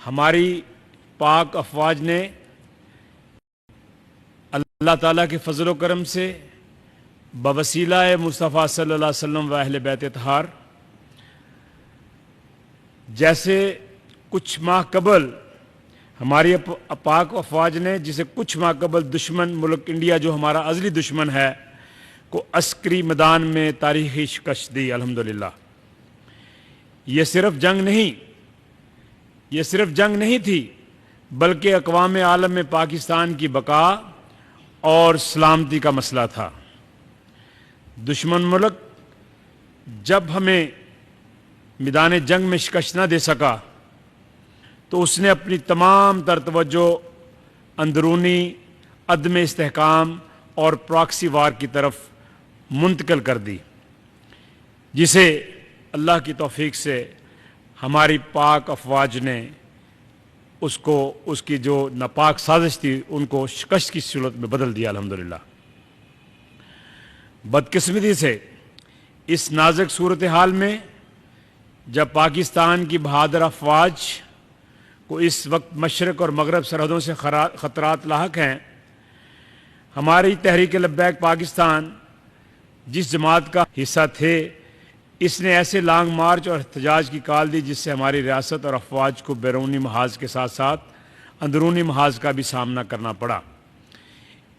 ہماری پاک افواج نے اللہ تعالیٰ کے فضل و کرم سے بوسیلہ مصطفیٰ صلی اللہ علیہ وسلم و اہل بیت اطہار جیسے کچھ ماہ قبل ہماری پاک افواج نے جسے کچھ ماہ قبل دشمن ملک انڈیا جو ہمارا ازلی دشمن ہے کو عسکری میدان میں تاریخی شکست دی الحمدللہ۔ یہ صرف جنگ نہیں تھی بلکہ اقوام عالم میں پاکستان کی بقا اور سلامتی کا مسئلہ تھا۔ دشمن ملک جب ہمیں میدان جنگ میں شکست نہ دے سکا تو اس نے اپنی تمام تر توجہ اندرونی عدم استحکام اور پراکسی وار کی طرف منتقل کر دی، جسے اللہ کی توفیق سے ہماری پاک افواج نے اس کی جو ناپاک سازش تھی ان کو شکست کی صورت میں بدل دیا الحمدللہ۔ بدقسمتی سے اس نازک صورتحال میں جب پاکستان کی بہادر افواج کو اس وقت مشرق اور مغرب سرحدوں سے خطرات لاحق ہیں، ہماری تحریک لبیک پاکستان جس جماعت کا حصہ تھے اس نے ایسے لانگ مارچ اور احتجاج کی کال دی جس سے ہماری ریاست اور افواج کو بیرونی محاذ کے ساتھ ساتھ اندرونی محاذ کا بھی سامنا کرنا پڑا۔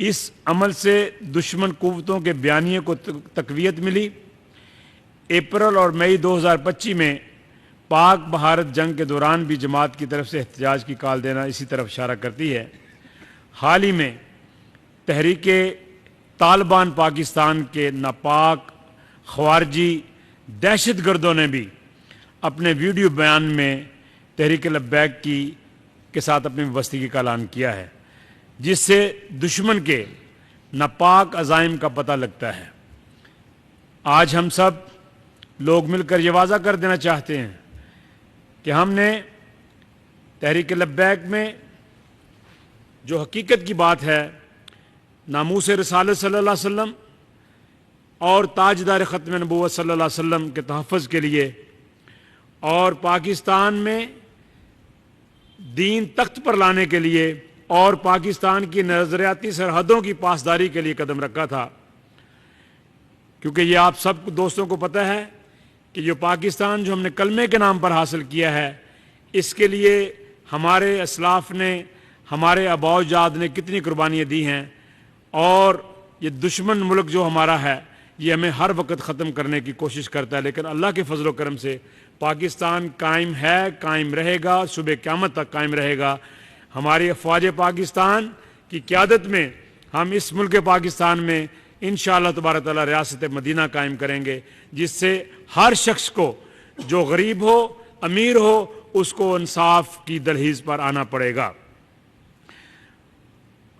اس عمل سے دشمن قوتوں کے بیانیے کو تقویت ملی۔ اپریل اور مئی 2025 میں پاک بھارت جنگ کے دوران بھی جماعت کی طرف سے احتجاج کی کال دینا اسی طرف اشارہ کرتی ہے۔ حال ہی میں تحریک طالبان پاکستان کے ناپاک خوارجی دہشت گردوں نے بھی اپنے ویڈیو بیان میں تحریک لبیک کے ساتھ اپنی وابستگی کا اعلان کیا ہے، جس سے دشمن کے ناپاک عزائم کا پتہ لگتا ہے۔ آج ہم سب لوگ مل کر یہ واضح کر دینا چاہتے ہیں کہ ہم نے تحریک لبیک میں جو حقیقت کی بات ہے، ناموس رسالت صلی اللہ علیہ وسلم اور تاجدار ختم نبوت صلی اللہ علیہ وسلم کے تحفظ کے لیے اور پاکستان میں دین تخت پر لانے کے لیے اور پاکستان کی نظریاتی سرحدوں کی پاسداری کے لیے قدم رکھا تھا، کیونکہ یہ آپ سب دوستوں کو پتہ ہے کہ جو پاکستان جو ہم نے کلمے کے نام پر حاصل کیا ہے، اس کے لیے ہمارے اسلاف نے، ہمارے آباء و اجداد نے کتنی قربانیاں دی ہیں، اور یہ دشمن ملک جو ہمارا ہے یہ ہمیں ہر وقت ختم کرنے کی کوشش کرتا ہے، لیکن اللہ کے فضل و کرم سے پاکستان قائم ہے، قائم رہے گا، صبح قیامت تک قائم رہے گا۔ ہماری افواج پاکستان کی قیادت میں ہم اس ملک پاکستان میں انشاءاللہ تبارک تعالیٰ ریاست مدینہ قائم کریں گے، جس سے ہر شخص کو جو غریب ہو، امیر ہو، اس کو انصاف کی دہلیز پر آنا پڑے گا۔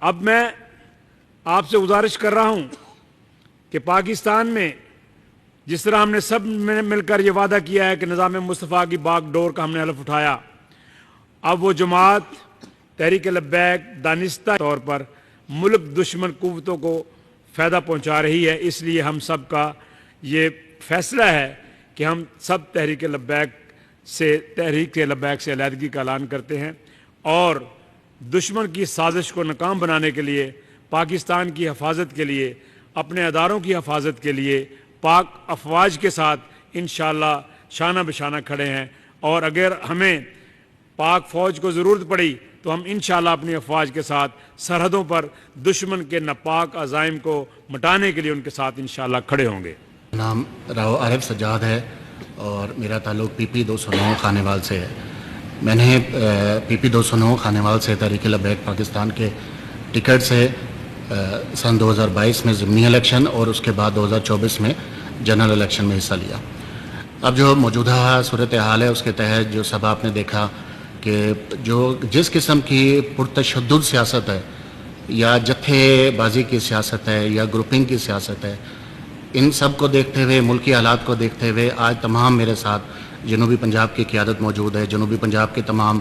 اب میں آپ سے گزارش کر رہا ہوں کہ پاکستان میں جس طرح ہم نے سب مل کر یہ وعدہ کیا ہے کہ نظام مصطفیٰ کی باغ ڈور کا ہم نے حلف اٹھایا، اب وہ جماعت تحریک لبیک دانستہ طور پر ملک دشمن قوتوں کو فائدہ پہنچا رہی ہے۔ اس لیے ہم سب کا یہ فیصلہ ہے کہ ہم سب تحریک لبیک سے علیحدگی کا اعلان کرتے ہیں اور دشمن کی سازش کو ناکام بنانے کے لیے، پاکستان کی حفاظت کے لیے، اپنے اداروں کی حفاظت کے لیے پاک افواج کے ساتھ انشاءاللہ شانہ بشانہ کھڑے ہیں، اور اگر ہمیں پاک فوج کو ضرورت پڑی تو ہم انشاءاللہ اپنی افواج کے ساتھ سرحدوں پر دشمن کے ناپاک عزائم کو مٹانے کے لیے ان کے ساتھ انشاءاللہ کھڑے ہوں گے۔ نام راؤ عارف سجاد ہے اور میرا تعلق PP 209 خانیوال سے ہے۔ میں نے PP 209 خانیوال سے تحریک لبیک پاکستان کے ٹکٹ سے سن 2022 میں ضمنی الیکشن اور اس کے بعد 2024 میں جنرل الیکشن میں حصہ لیا۔ اب جو موجودہ صورتحال ہے اس کے تحت جو سب آپ نے دیکھا کہ جس قسم کی پرتشدد سیاست ہے یا جتھے بازی کی سیاست ہے یا گروپنگ کی سیاست ہے، ان سب کو دیکھتے ہوئے، ملکی حالات کو دیکھتے ہوئے آج تمام میرے ساتھ جنوبی پنجاب کی قیادت موجود ہے، جنوبی پنجاب کے تمام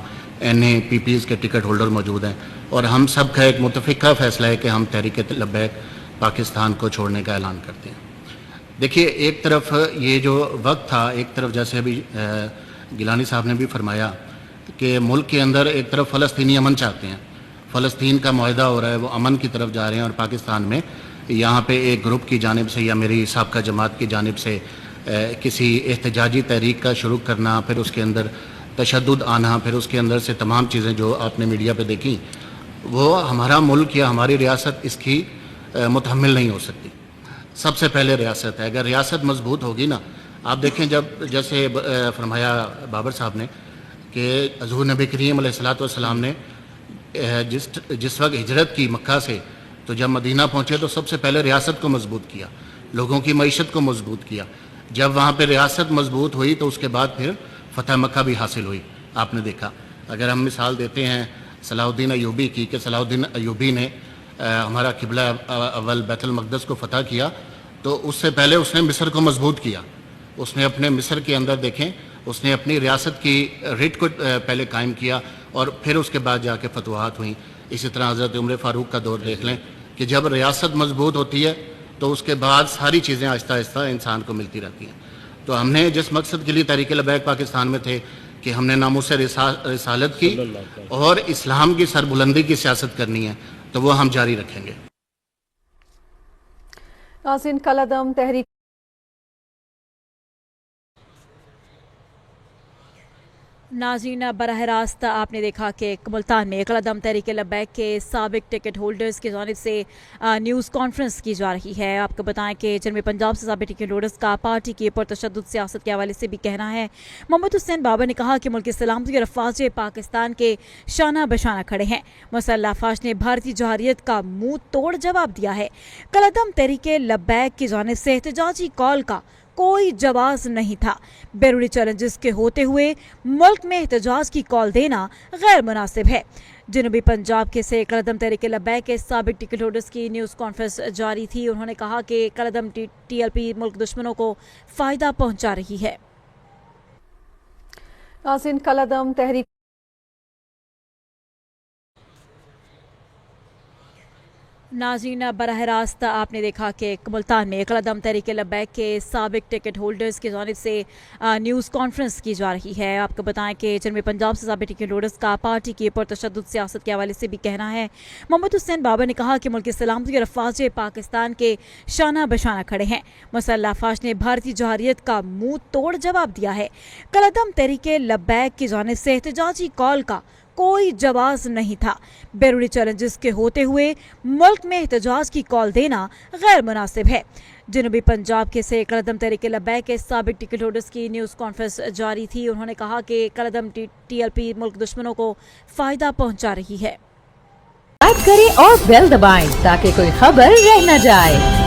NA PPs کے ٹکٹ ہولڈر موجود ہیں، اور ہم سب کا ایک متفقہ فیصلہ ہے کہ ہم تحریک لبیک پاکستان کو چھوڑنے کا اعلان کرتے ہیں۔ دیکھیے، ایک طرف یہ جو وقت تھا، ایک طرف جیسے ابھی گیلانی صاحب نے بھی فرمایا کہ ملک کے اندر ایک طرف فلسطینی امن چاہتے ہیں، فلسطین کا معاہدہ ہو رہا ہے، وہ امن کی طرف جا رہے ہیں، اور پاکستان میں یہاں پہ ایک گروپ کی جانب سے یا میری سابقہ جماعت کی جانب سے کسی احتجاجی تحریک کا شروع کرنا، پھر اس کے اندر تشدد آنا، پھر اس کے اندر سے تمام چیزیں جو آپ نے میڈیا پہ دیکھیں، وہ ہمارا ملک یا ہماری ریاست اس کی متحمل نہیں ہو سکتی۔ سب سے پہلے ریاست ہے، اگر ریاست مضبوط ہوگی نا، آپ دیکھیں جب جیسے فرمایا بابر صاحب نے کہ حضور نبی کریم علیہ الصلوۃ والسلام نے جس وقت ہجرت کی مکہ سے، تو جب مدینہ پہنچے تو سب سے پہلے ریاست کو مضبوط کیا، لوگوں کی معیشت کو مضبوط کیا۔ جب وہاں پہ ریاست مضبوط ہوئی تو اس کے بعد پھر فتح مکہ بھی حاصل ہوئی۔ آپ نے دیکھا، اگر ہم مثال دیتے ہیں صلاح الدین ایوبی کی، کہ صلاح الدین ایوبی نے ہمارا قبلہ اول بیت المقدس کو فتح کیا، تو اس سے پہلے اس نے مصر کو مضبوط کیا۔ اس نے اپنے مصر کے اندر دیکھیں، اس نے اپنی ریاست کی ریٹ کو پہلے قائم کیا، اور پھر اس کے بعد جا کے فتوحات ہوئیں۔ اسی طرح حضرت عمر فاروق کا دور دیکھ لیں کہ جب ریاست مضبوط ہوتی ہے تو اس کے بعد ساری چیزیں آہستہ آہستہ انسان کو ملتی رہتی ہیں۔ تو ہم نے جس مقصد کے لیے تحریک لبیک پاکستان میں تھے کہ ہم نے ناموس رسالت کی اور اسلام کی سربلندی کی سیاست کرنی ہے، تو وہ ہم جاری رکھیں گے۔ ناظرین، کالعدم تحریک ناظرین، براہ راست آپ نے دیکھا کہ ملتان میں کالعدم تحریک لبیک کے سابق ٹکٹ ہولڈرز کی جانب سے نیوز کانفرنس کی جا رہی ہے۔ آپ کو بتائیں کہ جنوبی پنجاب سے سابق ٹکٹ ہولڈرز کا پارٹی کی پرتشدد سیاست کے حوالے سے بھی کہنا ہے۔ محمد حسین بابر نے کہا کہ ملک کی سلامتی اور افواج پاکستان کے شانہ بشانہ کھڑے ہیں۔ مسلح افواج نے بھارتی جوہریت کا منہ توڑ جواب دیا ہے۔ کالعدم تحریک لبیک کی جانب سے احتجاجی کال کا کوئی جواز نہیں تھا۔ بیرونی چیلنجز کے ہوتے ہوئے ملک میں احتجاج کی کال دینا غیر مناسب ہے۔ جنوبی پنجاب کے سے کالعدم تحریک لبیک کے سابق ٹکٹ ہولڈرز کی نیوز کانفرنس جاری تھی۔ انہوں نے کہا کہ کالعدم ٹی ایل پی ملک دشمنوں کو فائدہ پہنچا رہی ہے۔ ناظرین، کالعدم تحریک ناظرین، براہ راست آپ نے دیکھا کہ ملتان میں کالعدم تحریک لبیک کے سابق ٹکٹ ہولڈرز کی جانب سے نیوز کانفرنس کی جا رہی ہے۔ آپ کو بتائیں کہ جنوبی پنجاب سے سابق ٹکٹ ہولڈرز کا پارٹی کی پرتشدد سیاست کے حوالے سے بھی کہنا ہے۔ محمد حسین بابر نے کہا کہ ملک کی سلامتی اور افواج پاکستان کے شانہ بشانہ کھڑے ہیں۔ مسلح افواج نے بھارتی جوہریت کا منہ توڑ جواب دیا ہے۔ کالعدم تحریک لبیک کی جانب سے احتجاجی کال کا کوئی جواز نہیں تھا۔ بیرونی چیلنجز کے ہوتے ہوئے ملک میں احتجاج کی کال دینا غیر مناسب ہے۔ جنوبی پنجاب کے سے کالعدم تحریک لبیک کے سابق ٹکٹ ہولڈرز کی نیوز کانفرنس جاری تھی۔ انہوں نے کہا کہ کالعدم ٹی ایل پی ملک دشمنوں کو فائدہ پہنچا رہی ہے۔ لائک کریں اور بیل دبائیں تاکہ کوئی خبر رہ نہ جائے۔